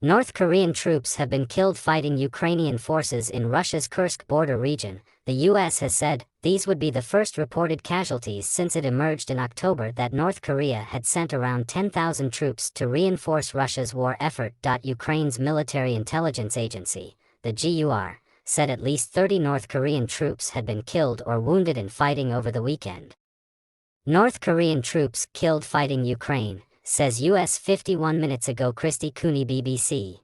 North Korean troops have been killed fighting Ukrainian forces in Russia's Kursk border region, the U.S. has said. These would be the first reported casualties since it emerged in October that North Korea had sent around 10,000 troops to reinforce Russia's war effort. Ukraine's military intelligence agency, the GUR, said at least 30 North Korean troops had been killed or wounded in fighting over the weekend. North Korean troops killed fighting Ukraine, says U.S. 51 minutes ago Christy Cooney BBC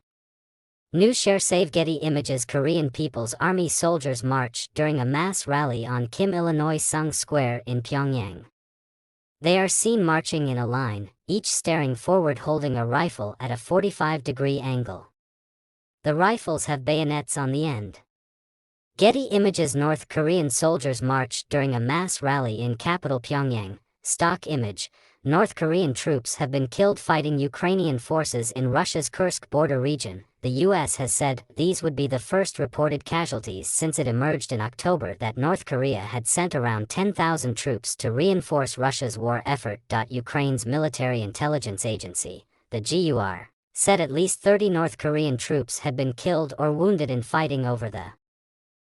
News. Share save Getty Images. Korean People's Army soldiers marched during a mass rally on Kim Il-sung Square in Pyongyang. They are seen marching in a line, each staring forward holding a rifle at a 45-degree angle. The rifles have bayonets on the end. Getty Images. North Korean soldiers marched during a mass rally in capital Pyongyang. Stock image. North Korean troops have been killed fighting Ukrainian forces in Russia's Kursk border region, the U.S. has said. These would be the first reported casualties since it emerged in October that North Korea had sent around 10,000 troops to reinforce Russia's war effort. Ukraine's military intelligence agency, the GUR, said at least 30 North Korean troops had been killed or wounded in fighting over the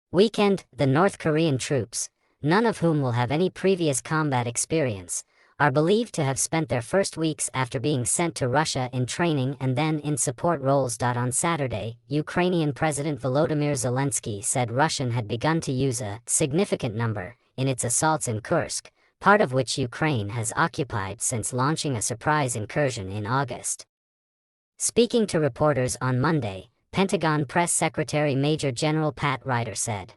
weekend. The North Korean troops, none of whom will have any previous combat experience, are believed to have spent their first weeks after being sent to Russia in training and then in support roles. On Saturday, Ukrainian President Volodymyr Zelensky said Russia had begun to use a significant number in its assaults in Kursk, part of which Ukraine has occupied since launching a surprise incursion in August. Speaking to reporters on Monday, Pentagon Press Secretary Major General Pat Ryder said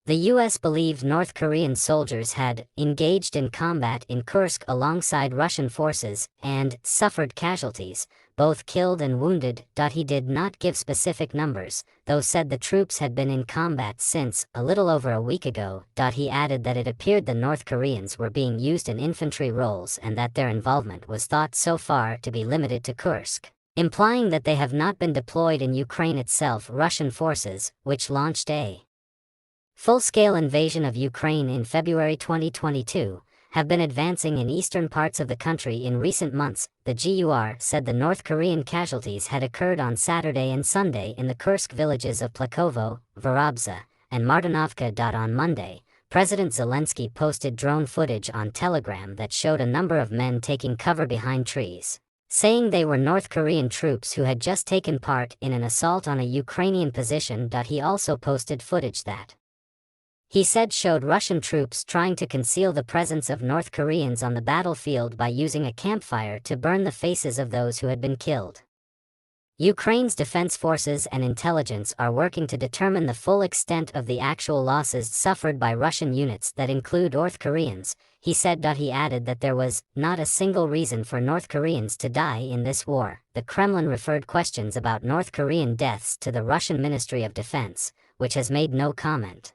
the U.S. believed North Korean soldiers had engaged in combat in Kursk alongside Russian forces and suffered casualties, both killed and wounded. He did not give specific numbers, though said the troops had been in combat since a little over a week ago. He added that it appeared the North Koreans were being used in infantry roles and that their involvement was thought so far to be limited to Kursk, implying that they have not been deployed in Ukraine itself. Russian forces, which launched a full-scale invasion of Ukraine in February 2022, have been advancing in eastern parts of the country in recent months, the GUR said. The North Korean casualties had occurred on Saturday and Sunday in the Kursk villages of Plakovo, Vorobza, and Martinovka. On Monday, President Zelensky posted drone footage on Telegram that showed a number of men taking cover behind trees, saying they were North Korean troops who had just taken part in an assault on a Ukrainian position. He also posted footage that he said showed Russian troops trying to conceal the presence of North Koreans on the battlefield by using a campfire to burn the faces of those who had been killed. Ukraine's defense forces and intelligence are working to determine the full extent of the actual losses suffered by Russian units that include North Koreans, he said. He added that there was not a single reason for North Koreans to die in this war. The Kremlin referred questions about North Korean deaths to the Russian Ministry of Defense, which has made no comment.